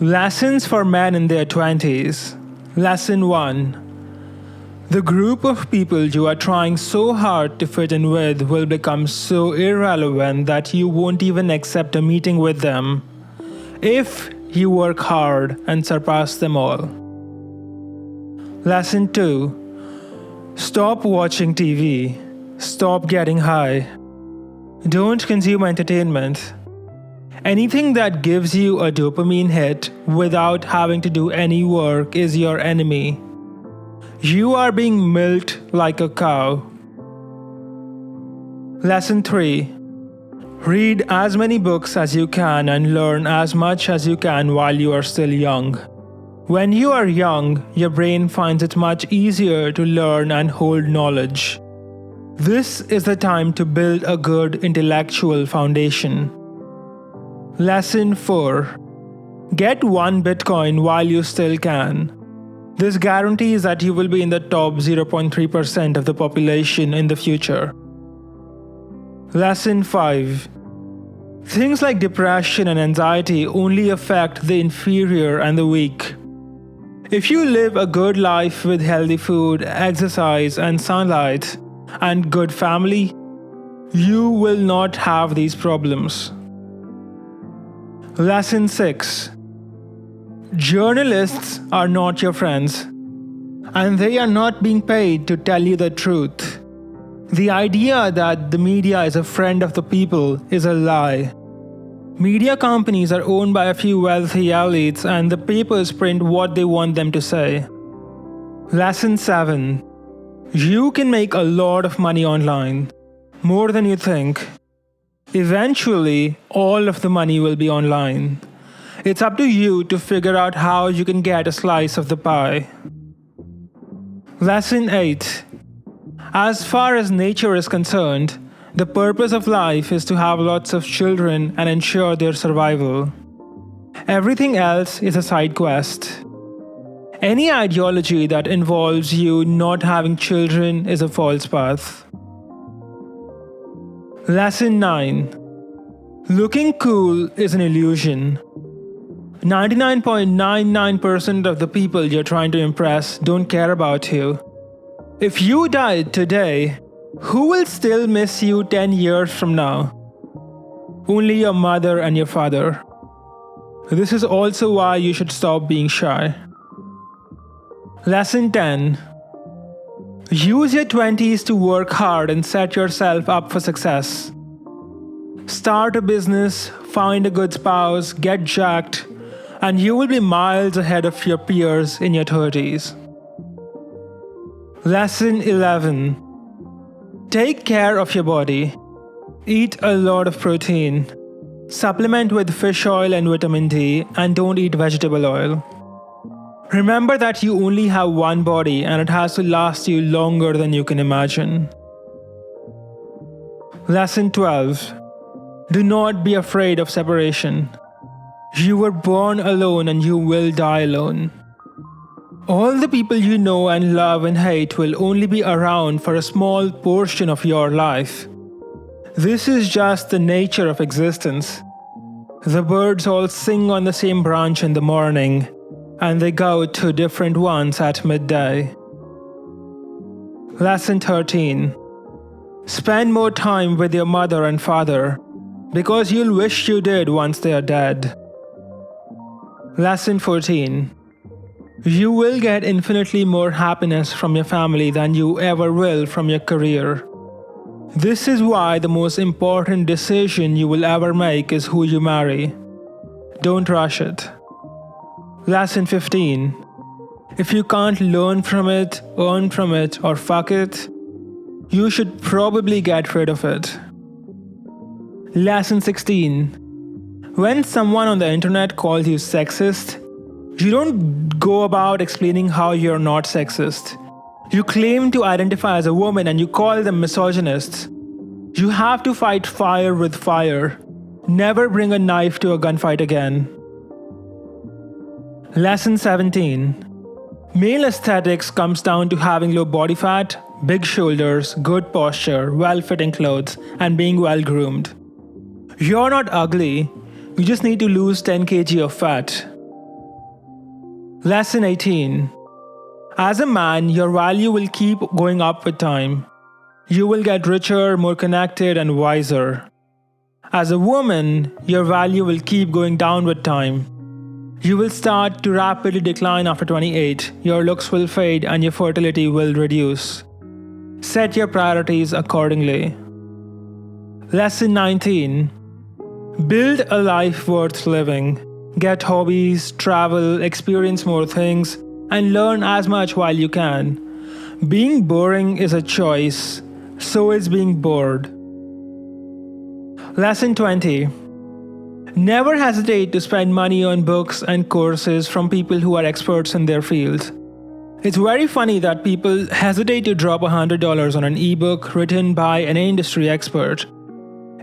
Lessons for men in their 20s. Lesson 1. The group of people you are trying so hard to fit in with will become so irrelevant that you won't even accept a meeting with them if you work hard and surpass them all. Lesson 2. Stop watching TV. Stop getting high. Don't consume entertainment. Anything that gives you a dopamine hit without having to do any work is your enemy. You are being milked like a cow. Lesson 3. Read as many books as you can and learn as much as you can while you are still young. When you are young, your brain finds it much easier to learn and hold knowledge. This is the time to build a good intellectual foundation. Lesson 4. Get 1 Bitcoin while you still can. This guarantees that you will be in the top 0.3% of the population in the future. Lesson 5. Things like depression and anxiety only affect the inferior and the weak. If you live a good life with healthy food, exercise, and sunlight, and good family, you will not have these problems. Lesson 6. Journalists are not your friends, and they are not being paid to tell you the truth. The idea that the media is a friend of the people is a lie. Media companies are owned by a few wealthy elites, and the papers print what they want them to say. Lesson 7. You can make a lot of money online, more than you think. Eventually, all of the money will be online. It's up to you to figure out how you can get a slice of the pie. Lesson 8. As far as nature is concerned, the purpose of life is to have lots of children and ensure their survival. Everything else is a side quest. Any ideology that involves you not having children is a false path. Lesson 9. Looking cool is an illusion. 99.99% of the people you're trying to impress don't care about you. If you died today, who will still miss you 10 years from now? Only your mother and your father. This is also why you should stop being shy. Lesson 10. Use your 20s to work hard and set yourself up for success. Start a business, find a good spouse, get jacked, and you will be miles ahead of your peers in your 30s. Lesson 11. Take care of your body. Eat a lot of protein. Supplement with fish oil and vitamin D, and don't eat vegetable oil. Remember that you only have one body and it has to last you longer than you can imagine. Lesson 12. Do not be afraid of separation. You were born alone and you will die alone. All the people you know and love and hate will only be around for a small portion of your life. This is just the nature of existence. The birds all sing on the same branch in the morning, and they go to different ones at midday. Lesson 13. Spend more time with your mother and father, because you'll wish you did once they are dead. Lesson 14. You will get infinitely more happiness from your family than you ever will from your career. This is why the most important decision you will ever make is who you marry. Don't rush it. Lesson 15. If you can't learn from it, earn from it, or fuck it, you should probably get rid of it. Lesson 16. When someone on the internet calls you sexist, you don't go about explaining how you're not sexist. You claim to identify as a woman and you call them misogynists. You have to fight fire with fire. Never bring a knife to a gunfight again. Lesson 17. Male aesthetics comes down to having low body fat, big shoulders, good posture, well-fitting clothes, and being well-groomed. You're not ugly, you just need to lose 10 kg of fat. Lesson 18. As a man, your value will keep going up with time. You will get richer, more connected, and wiser. As a woman, your value will keep going down with time. You will start to rapidly decline after 28, your looks will fade, and your fertility will reduce. Set your priorities accordingly. Lesson 19. Build a life worth living. Get hobbies, travel, experience more things, and learn as much while you can. Being boring is a choice, so is being bored. Lesson 20. Never hesitate to spend money on books and courses from people who are experts in their field. It's very funny that people hesitate to drop $100 on an ebook written by an industry expert.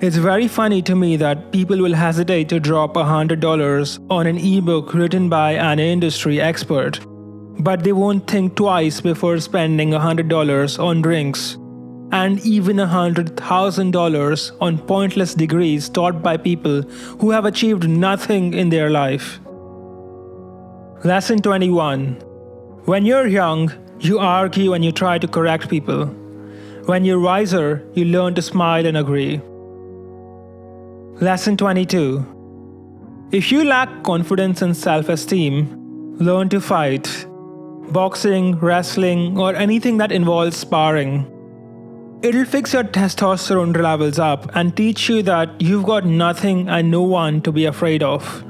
It's very funny to me that people will hesitate to drop $100 on an ebook written by an industry expert, but they won't think twice before spending $100 on drinks, and even $100,000 on pointless degrees taught by people who have achieved nothing in their life. Lesson 21. When you're young, you argue and you try to correct people. When you're wiser, you learn to smile and agree. Lesson 22. If you lack confidence and self-esteem, learn to fight. Boxing, wrestling, or anything that involves sparring. It'll fix your testosterone levels up and teach you that you've got nothing and no one to be afraid of.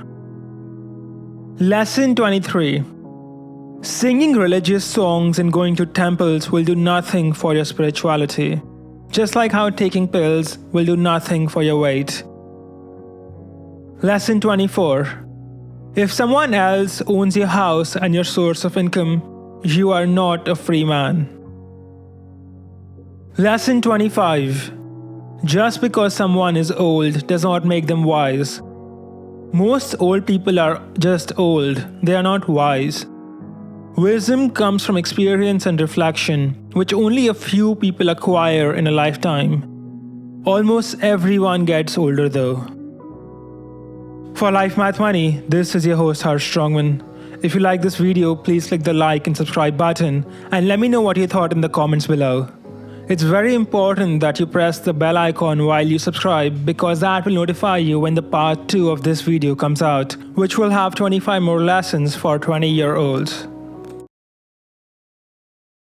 Lesson 23. Singing religious songs and going to temples will do nothing for your spirituality, just like how taking pills will do nothing for your weight. Lesson 24. If someone else owns your house and your source of income, you are not a free man. Lesson 25. Just because someone is old does not make them wise. Most old people are just old, they are not wise. Wisdom comes from experience and reflection, which only a few people acquire in a lifetime. Almost everyone gets older though. For Life Math Money, this is your host Harsh Strongman. If you like this video, please click the like and subscribe button and let me know what you thought in the comments below. It's very important that you press the bell icon while you subscribe because that will notify you when the part 2 of this video comes out, which will have 25 more lessons for 20-year-olds.